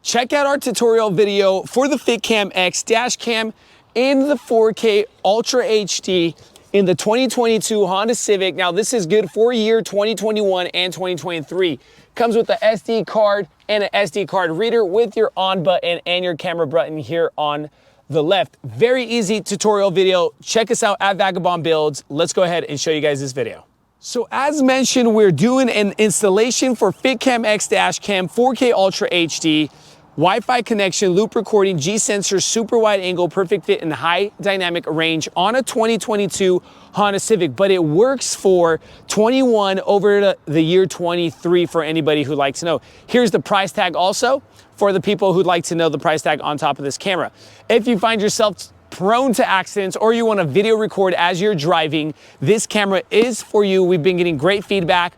check out our tutorial video for the FitcamX dash cam in the 4K Ultra HD in the 2022 Honda Civic. Now this is good for year 2021 and 2023. Comes with the SD card and an SD card reader with your on button and your camera button here on the left. Very easy tutorial video. Check us out at vagabondbuilds. Let's go ahead and show you guys this video. So as mentioned, we're doing an installation for FitcamX dash cam 4K Ultra HD. Wi-Fi connection, loop recording, G-sensor, super wide angle, perfect fit and high dynamic range on a 2022 Honda Civic, but it works for 21 over the year 23 for anybody who'd like to know. Here's the price tag also for the people who'd like to know the price tag on top of this camera. If you find yourself prone to accidents or you want to video record as you're driving, this camera is for you. We've been getting great feedback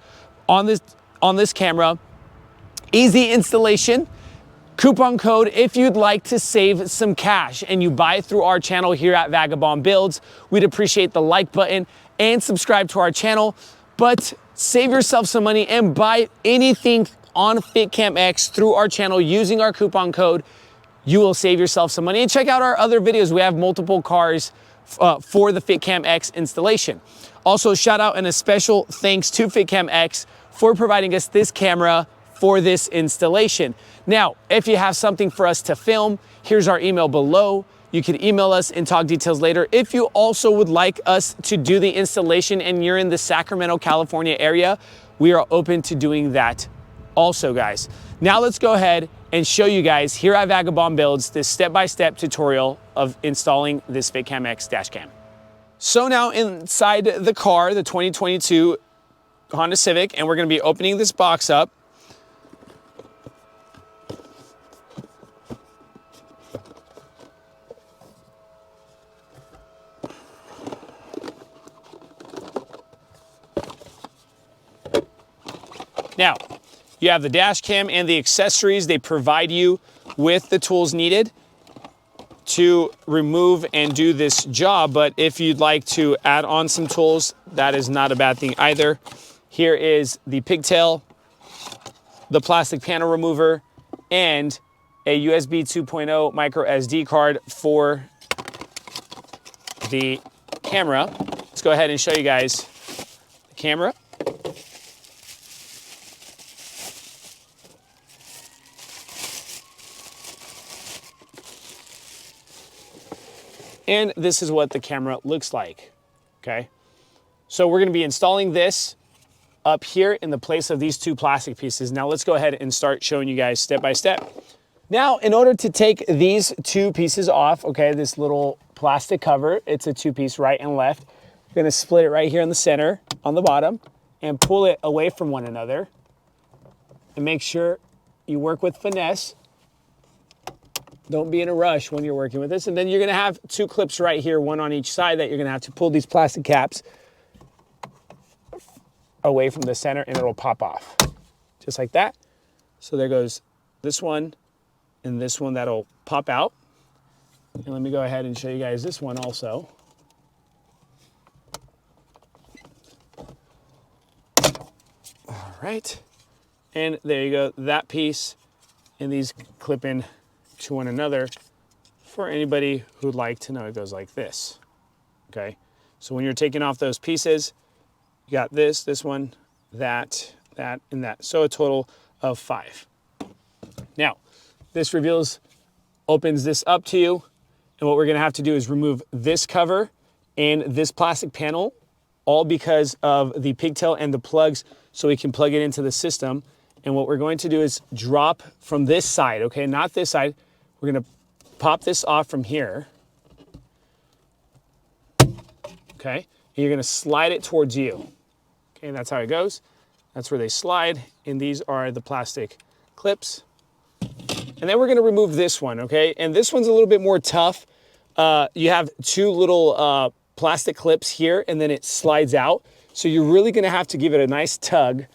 on this camera. Easy installation. Coupon code if you'd like to save some cash and you buy through our channel here at Vagabond Builds. We'd appreciate the like button and subscribe to our channel, but save yourself some money and buy anything on FitcamX through our channel using our coupon code. You will save yourself some money. And check out our other videos. We have multiple cars for the FitcamX installation. Also, shout out and a special thanks to FitcamX for providing us this camera for this installation. Now, if you have something for us to film, here's our email below. You can email us and talk details later. If you also would like us to do the installation and you're in the Sacramento, California area, we are open to doing that also, guys. Now let's go ahead and show you guys here at Vagabond Builds this step-by-step tutorial of installing this FitcamX dash cam. So now inside the car, the 2022 Honda Civic, and we're gonna be opening this box up. Now, you have the dash cam and the accessories. They provide you with the tools needed to remove and do this job, but if you'd like to add on some tools, that is not a bad thing either. Here is the pigtail, the plastic panel remover, and a USB 2.0 micro SD card for the camera. Let's go ahead and show you guys the camera. And this is what the camera looks like, okay? So we're gonna be installing this up here in the place of these two plastic pieces. Now let's go ahead and start showing you guys step by step. Now, in order to take these two pieces off, okay, this little plastic cover, it's a two-piece right and left. You're gonna split it right here in the center, on the bottom, and pull it away from one another. And make sure you work with finesse. Don't be in a rush when you're working with this. And then you're gonna have two clips right here, one on each side, that you're gonna have to pull these plastic caps away from the center and it'll pop off, just like that. So there goes this one and this one that'll pop out. And let me go ahead and show you guys this one also. All right, and there you go, that piece, and these clip in to one another. For anybody who'd like to know, it goes like this, okay? So when you're taking off those pieces, you got this one, that, and that. So a total of 5. Now, this opens this up to you, and what we're gonna have to do is remove this cover and this plastic panel, all because of the pigtail and the plugs, so we can plug it into the system. And what we're going to do is drop from this side, okay, not this side. We're gonna pop this off from here, okay? And you're gonna slide it towards you. Okay, and that's how it goes. That's where they slide, and these are the plastic clips. And then we're gonna remove this one, okay? And this one's a little bit more tough. You have two little plastic clips here, and then it slides out. So you're really gonna have to give it a nice tug,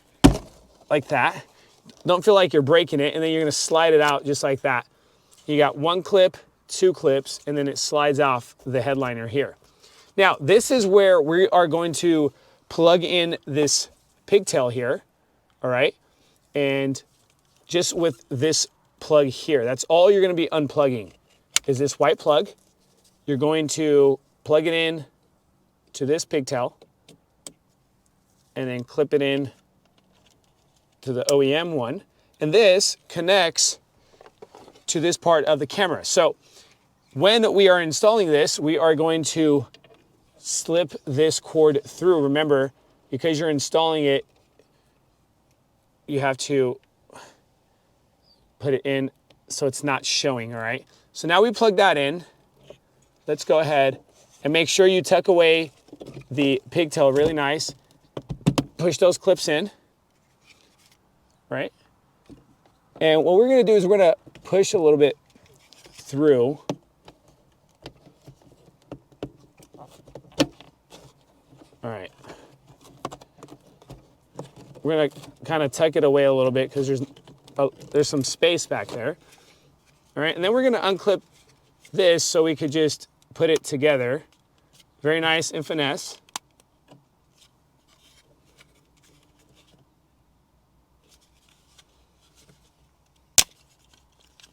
like that. Don't feel like you're breaking it, and then you're gonna slide it out just like that. You got one clip, two clips, and then it slides off the headliner here. Now, this is where we are going to plug in this pigtail here, all right? And just with this plug here. That's all you're gonna be unplugging is this white plug. You're going to plug it in to this pigtail and then clip it in to the OEM one. And this connects to this part of the camera. So when we are installing this, we are going to slip this cord through. Remember, because you're installing it, you have to put it in so it's not showing, all right? So now we plug that in. Let's go ahead and make sure you tuck away the pigtail really nice. Push those clips in, right? And what we're gonna do is we're gonna push a little bit through. All right. We're gonna kind of tuck it away a little bit because there's some space back there. All right, and then we're gonna unclip this so we could just put it together. Very nice and finesse.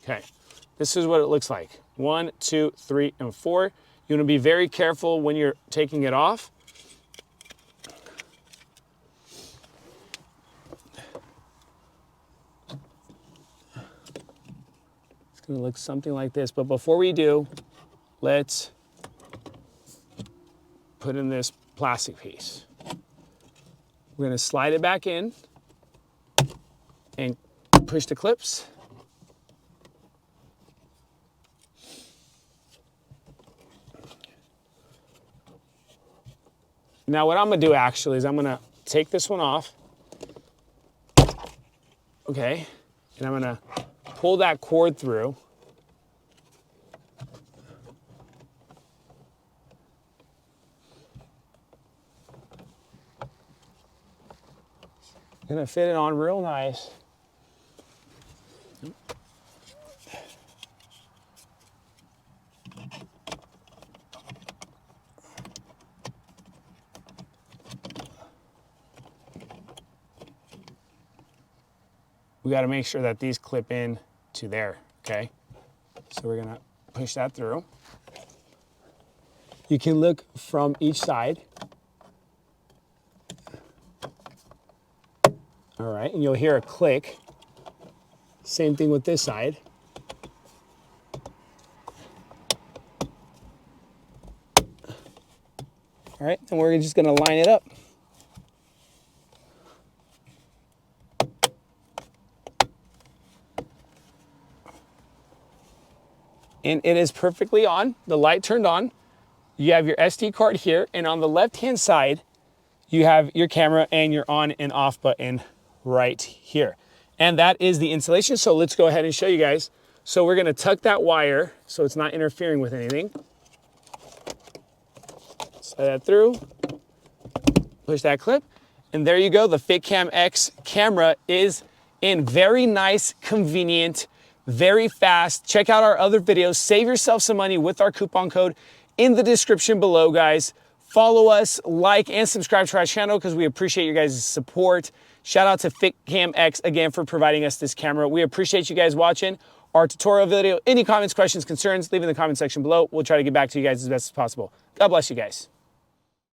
Okay, this is what it looks like. 1, 2, 3, and 4. You wanna be very careful when you're taking it off. It's gonna look something like this, but before we do, let's put in this plastic piece. We're gonna slide it back in and push the clips. Now what I'm gonna do actually is I'm gonna take this one off, okay, and I'm gonna pull that cord through. Gonna fit it on real nice. We got to make sure that these clip in to there, okay? So we're gonna push that through. You can look from each side. All right, and you'll hear a click. Same thing with this side. All right, and we're just gonna line it up. And it is perfectly on, the light turned on. You have your SD card here, and on the left-hand side, you have your camera and your on and off button right here. And that is the installation, so let's go ahead and show you guys. So we're gonna tuck that wire so it's not interfering with anything. Slide that through, push that clip, and there you go. The FitcamX camera is in. Very nice, convenient, very fast. Check out our other videos. Save yourself some money with our coupon code in the description below, guys. Follow us, like, and subscribe to our channel because we appreciate your guys' support. Shout out to FitcamX again for providing us this camera. We appreciate you guys watching our tutorial video. Any comments, questions, concerns, leave in the comment section below. We'll try to get back to you guys as best as possible. God bless you guys.